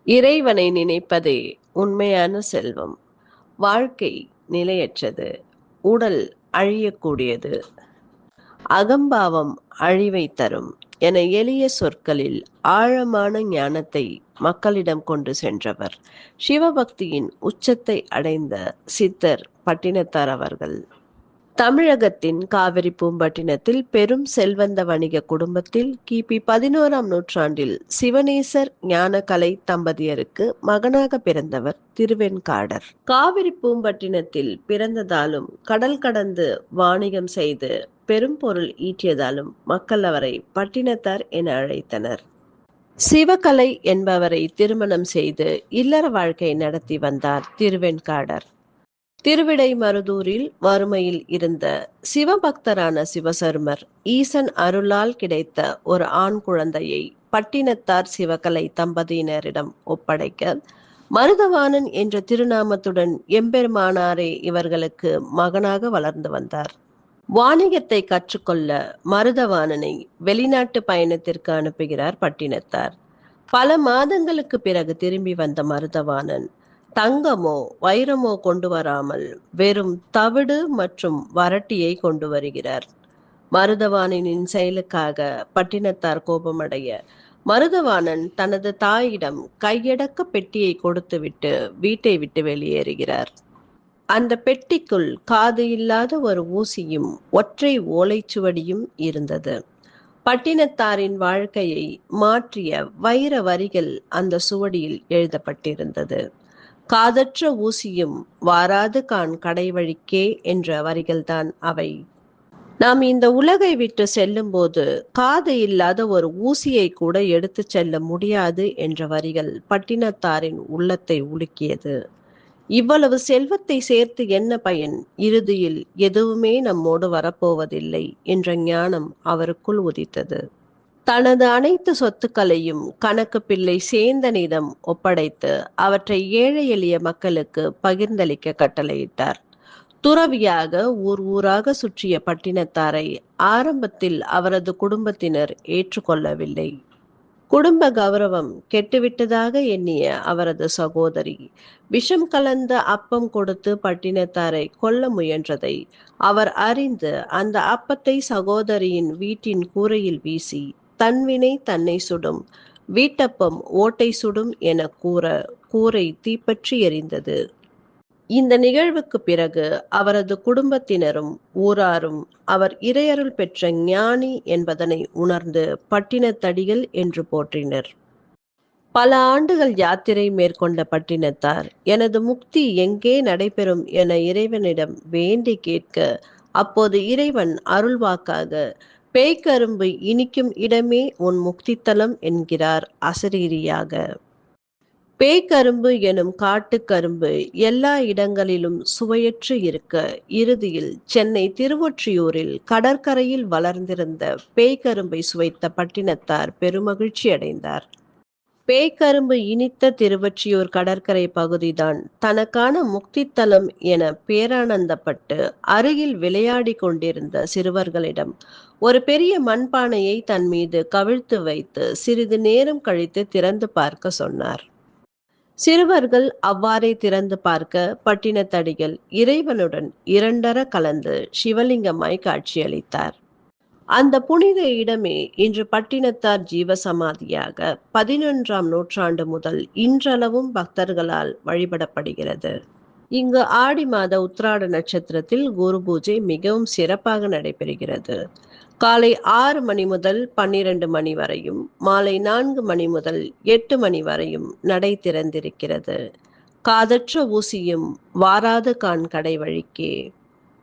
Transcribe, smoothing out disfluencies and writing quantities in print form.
இறைவனை நினைப்பதே உண்மையான செல்வம். வாழ்க்கை நிலையற்றது. உடல் அழியக்கூடியது. அகம்பாவம் அழிவைத் தரும் என எளிய சொற்களில் ஆழமான ஞானத்தை மக்களிடம் கொண்டு சென்றவர் சிவபக்தியின் உச்சத்தை அடைந்த சித்தர் பட்டினத்தார் அவர்கள். தமிழகத்தின் காவிரி பூம்பட்டினத்தில் பெரும் செல்வந்த வணிக குடும்பத்தில் கிபி 11ஆம் நூற்றாண்டில் சிவனேசர் ஞானகலை தம்பதியருக்கு மகனாக பிறந்தவர் திருவெண்காடர். காவிரி பூம்பட்டினத்தில் பிறந்ததாலும் கடல் கடந்து வாணிகம் செய்து பெரும் பொருள் ஈட்டியதாலும் மக்கள் அவரை பட்டினத்தார் என அழைத்தனர். சிவகலை என்பவரை திருமணம் செய்து இல்லற வாழ்க்கை நடத்தி வந்தார் திருவெண்காடர். திருவிடைமருதூரில் வறுமையில் இருந்த சிவபக்தரான சிவசருமர் ஈசன் அருளால் கிடைத்த ஒரு ஆண் குழந்தையை பட்டினத்தார் சிவகலை தம்பதியினரிடம் ஒப்படைக்க மருதவாணன் என்ற திருநாமத்துடன் எம்பெருமானாரே இவர்களுக்கு மகனாக வளர்ந்து வந்தார். வாணிகத்தை கற்றுக்கொள்ள மருதவாணனை வெளிநாட்டு பயணத்திற்கு அனுப்புகிறார் பட்டினத்தார். பல மாதங்களுக்கு பிறகு திரும்பி வந்த மருதவாணன் தங்கமோ வைரமோ கொண்டு வராமல் வெறும் தவிடு மற்றும் வரட்டியை கொண்டு வருகிறார். மருதவாணனின் செயலுக்காக பட்டினத்தார் கோபமடைய மருதவாணன் தனது தாயிடம் கையடக்க பெட்டியை கொடுத்துவிட்டு வீட்டை விட்டு வெளியேறுகிறார். அந்த பெட்டிக்குள் காது இல்லாத ஒரு ஊசியும் ஒற்றை ஓலைச்சுவடியும் இருந்தது. பட்டினத்தாரின் வாழ்க்கையை மாற்றிய வைர வரிகள் அந்த சுவடியில் எழுதப்பட்டிருந்தது. காதற்ற ஊசியும் வாராது கான் கடைவழிக்கே என்ற வரிகள்தான் அவை. நாம் இந்த உலகை விட்டு செல்லும் போது காது இல்லாத ஒரு ஊசியை கூட எடுத்து செல்ல முடியாது என்ற வரிகள் பட்டினத்தாரின் உள்ளத்தை உலுக்கியது. இவ்வளவு செல்வத்தை சேர்த்து என்ன பயன்? இறுதியில் எதுவுமே நம்மோடு வரப்போவதில்லை என்ற ஞானம் அவருக்குள் உதித்தது. தனது அனைத்து சொத்துக்களையும் கணக்கு பிள்ளை சேந்தனிடம் ஒப்படைத்து அவற்றை ஏழை எளிய மக்களுக்கு பகிர்ந்தளிக்க கட்டளையிட்டார். துறவியாக ஊர் ஊராக சுற்றிய பட்டினத்தாரை ஆரம்பத்தில் அவரது குடும்பத்தினர் ஏற்றுக்கொள்ளவில்லை. குடும்ப கௌரவம் கெட்டுவிட்டதாக எண்ணிய அவரது சகோதரி விஷம் கலந்த அப்பம் கொடுத்து பட்டினத்தாரை கொல்ல முயன்றதை அவர் அறிந்து அந்த அப்பத்தை சகோதரியின் வீட்டின் கூரையில் வீசி தன்வினை தன்னை சுடும், வீட்டப்பம் ஓட்டை சுடும் என கூற கூரை தீப்பற்றி எரிந்தது. இந்த நிகழ்வுக்கு பிறகு அவரது குடும்பத்தினரும் ஊராரும் அவர் இறையருள் பெற்ற ஞானி என்பதனை உணர்ந்து பட்டினத்தடிகள் என்று போற்றினர். பல ஆண்டுகள் யாத்திரை மேற்கொண்ட பட்டினத்தார் எனது முக்தி எங்கே நடைபெறும் என இறைவனிடம் வேண்டி கேட்க அப்போது இறைவன் அருள்வாக்காக பேய்கரும்பு இனிக்கும் இடமே உன் முக்தித்தலம் என்கிறார் அசரீரியாக. பேய்கரும்பு எனும் காட்டுக்கரும்பு எல்லா இடங்களிலும் சுவையற்று இருக்க இறுதியில் சென்னை திருவொற்றியூரில் கடற்கரையில் வளர்ந்திருந்த பேய்கரும்பை சுவைத்த பட்டினத்தார் பெருமகிழ்ச்சி அடைந்தார். பேய்கரும்பு இனித்த திருவொற்றியூர் கடற்கரை பகுதிதான் தனக்கான முக்தித்தலம் என பேரானந்தப்பட்டு அருகில் விளையாடி கொண்டிருந்த சிறுவர்களிடம் ஒரு பெரிய மண்பானையை தன் மீது கவிழ்த்து வைத்து சிறிது நேரம் கழித்து திறந்து பார்க்க சொன்னார். சிறுவர்கள் அவ்வாறே திறந்து பார்க்க பட்டினத்தடிகள் இறைவனுடன் இரண்டர கலந்து சிவலிங்கமாய் காட்சியளித்தார். அந்த புனித இடமே இன்று பட்டினத்தார் ஜீவசமாதியாக 11ஆம் நூற்றாண்டு முதல் இன்றளவும் பக்தர்களால் வழிபடப்படுகிறது. இங்கு ஆடி மாத உத்திராட நட்சத்திரத்தில் குரு பூஜை மிகவும் சிறப்பாக நடைபெறுகிறது. காலை 6 மணி முதல் 12 மணி வரையும், மாலை 4 மணி முதல் 8 மணி வரையும் நடை திறந்திருக்கிறது. காதற்ற ஊசியும் வாராது கான் கடை வழிக்கே.